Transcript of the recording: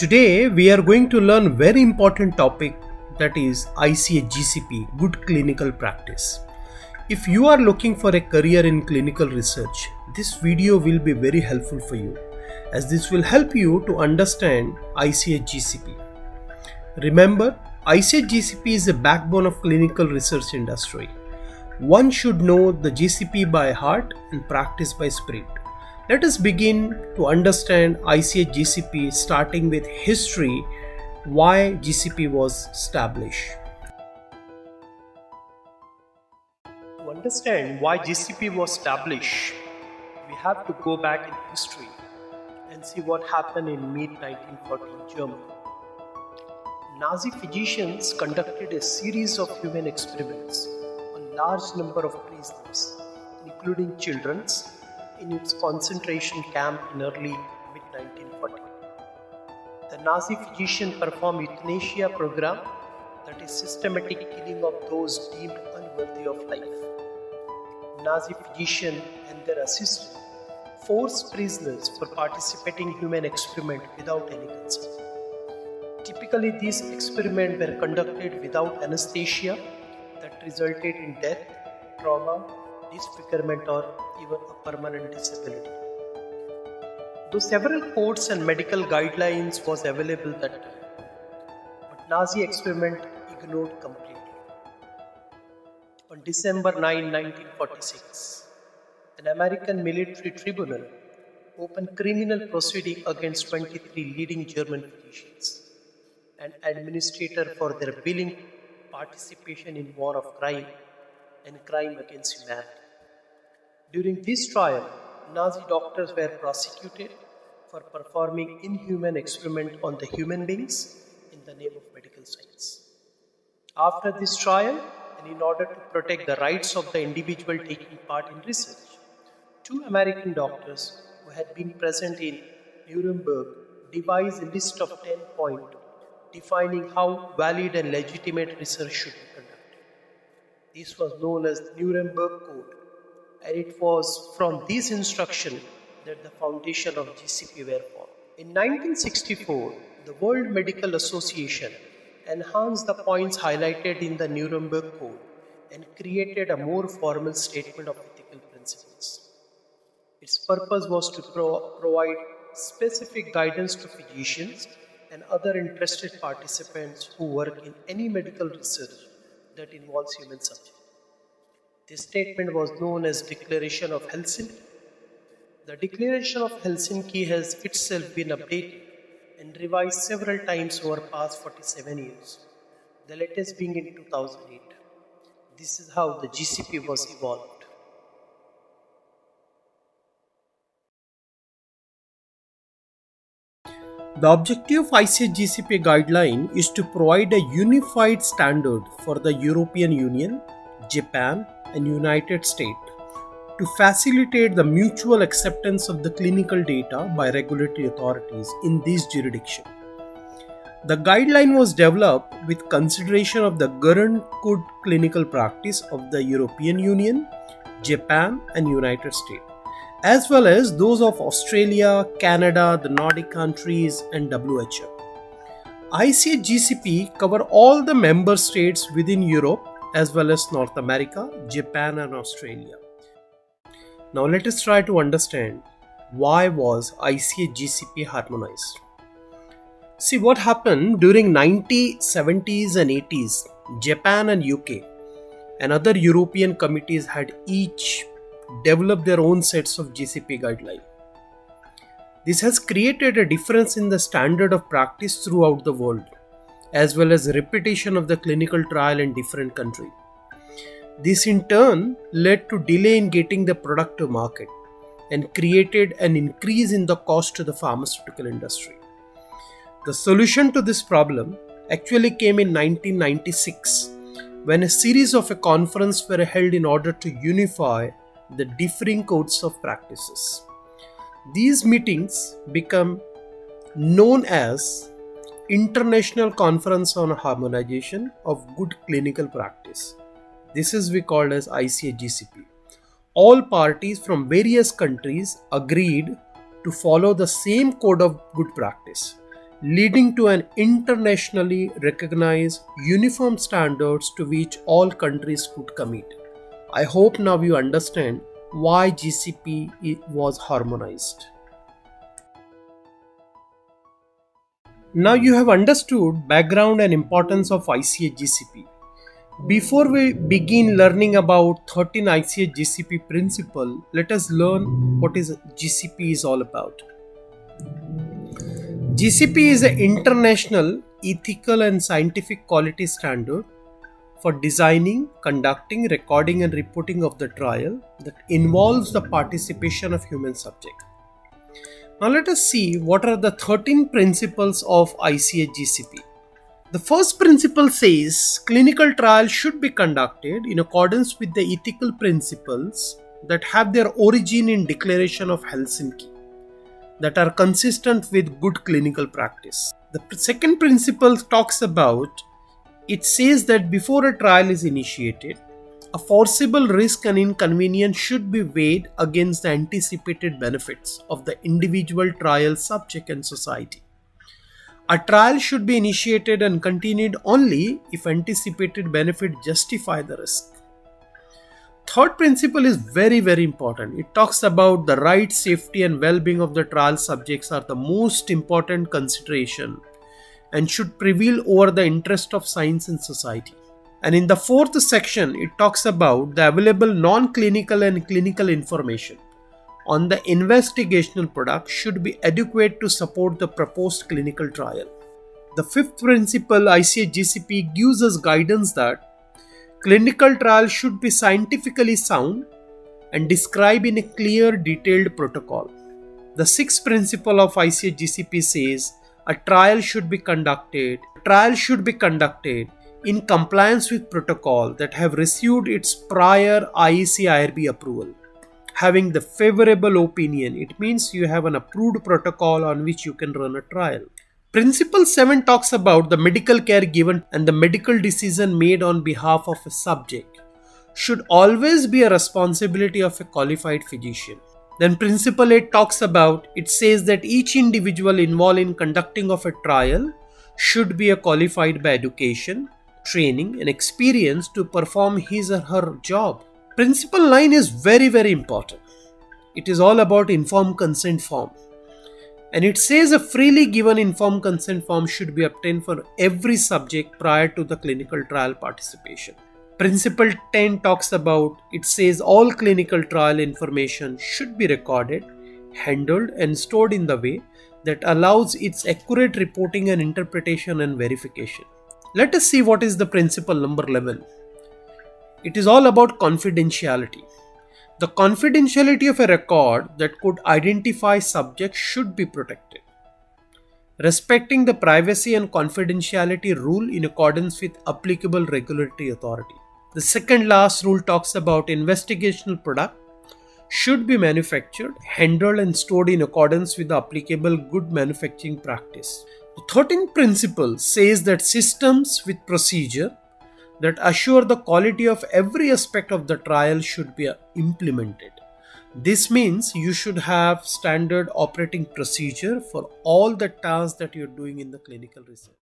Today we are going to learn very important topic, that is ICH GCP, Good Clinical Practice. If you are looking for a career in clinical research, this video will be very helpful for you, as this will help you to understand ICH GCP. Remember, ICH GCP is the backbone of clinical research industry. One should know the GCP by heart and practice by spirit. Let us begin to understand ICH GCP, starting with history, why GCP was established. To understand why GCP was established, we have to go back in history and see what happened in mid-1940 Germany. Nazi physicians conducted a series of human experiments on large number of prisoners, including children, in its concentration camp in early mid-1940. The Nazi physician performed euthanasia program, that is systematic killing of those deemed unworthy of life. Nazi physician and their assistant forced prisoners for participating in human experiment without any consent. Typically, these experiments were conducted without anesthesia that resulted in death, trauma, disfigurement, or even a permanent disability. Though several codes and medical guidelines was available that time, but Nazi experiment ignored completely. On December 9, 1946, an American military tribunal opened criminal proceeding against 23 leading German physicians and administrators for their willing participation in war of crime and crime against humanity. During this trial, Nazi doctors were prosecuted for performing inhuman experiments on the human beings in the name of medical science. After this trial, and in order to protect the rights of the individual taking part in research, 2 American doctors who had been present in Nuremberg devised a list of 10 points defining how valid and legitimate research should be conducted. This was known as the Nuremberg Code, and it was from this instruction that the foundation of GCP were formed. In 1964, the World Medical Association enhanced the points highlighted in the Nuremberg Code and created a more formal statement of ethical principles. Its purpose was to provide specific guidance to physicians and other interested participants who work in any medical research that involves human subjects. This statement was known as Declaration of Helsinki. The Declaration of Helsinki has itself been updated and revised several times over past 47 years, the latest being in 2008. This is how the GCP was evolved. The objective of ICH GCP guideline is to provide a unified standard for the European Union, Japan, and United States to facilitate the mutual acceptance of the clinical data by regulatory authorities in these jurisdictions. The guideline was developed with consideration of the current good clinical practice of the European Union, Japan, and United States, as well as those of Australia, Canada, the Nordic countries, and WHO. ICH GCP cover all the member states within Europe as well as North America, Japan, and Australia. Now let us try to understand why was ICH GCP harmonized. See what happened during 1970s and 80s. Japan and UK and other European committees had each developed their own sets of GCP guidelines. This has created a difference in the standard of practice throughout the world, as well as repetition of the clinical trial in different countries. This in turn led to delay in getting the product to market and created an increase in the cost to the pharmaceutical industry. The solution to this problem actually came in 1996, when a series of a conference were held in order to unify the differing codes of practices. These meetings become known as International Conference on Harmonization of Good Clinical Practice. This is we called as ICH GCP. All parties from various countries agreed to follow the same code of good practice. leading to an internationally recognized uniform standards to which all countries could commit. I hope now you understand why GCP was harmonized. Now you have understood background and importance of ICH GCP. Before we begin learning about 13 ICH GCP principle, let us learn what is GCP is all about. GCP is an international ethical and scientific quality standard for designing, conducting, recording and reporting of the trial that involves the participation of human subject. Now let us see what are the 13 principles of ICH GCP. The first principle says clinical trials should be conducted in accordance with the ethical principles that have their origin in Declaration of Helsinki, that are consistent with good clinical practice. The second principle talks about, it says that before a trial is initiated, a foreseeable risk and inconvenience should be weighed against the anticipated benefits of the individual trial subject and society. A trial should be initiated and continued only if anticipated benefits justify the risk. Third principle is very important. It talks about the right, safety and well-being of the trial subjects are the most important consideration and should prevail over the interest of science and society. And in the fourth section, it talks about the available non-clinical and clinical information on the investigational product should be adequate to support the proposed clinical trial. The fifth principle, ICH GCP, gives us guidance that clinical trial should be scientifically sound and described in a clear, detailed protocol. The sixth principle of ICH GCP says a trial should be conducted in compliance with protocol that have received its prior IEC IRB approval. Having the favorable opinion, it means you have an approved protocol on which you can run a trial. Principle 7 talks about the medical care given and the medical decision made on behalf of a subject should always be a responsibility of a qualified physician. Then Principle 8 talks about, it says that each individual involved in conducting of a trial should be qualified by education, training and experience to perform his or her job. Principle 9 is very important. It is all about informed consent form. And it says a freely given informed consent form should be obtained for every subject prior to the clinical trial participation. Principle 10 talks about, it says all clinical trial information should be recorded, handled and stored in the way that allows its accurate reporting and interpretation and verification. Let us see what is the principle number 11. It is all about confidentiality. The confidentiality of a record that could identify subjects should be protected, respecting the privacy and confidentiality rule in accordance with applicable regulatory authority. The second last rule talks about investigational product should be manufactured, handled and stored in accordance with the applicable good manufacturing practice. The 13th principle says that systems with procedure that assure the quality of every aspect of the trial should be implemented. This means you should have standard operating procedure for all the tasks that you're doing in the clinical research.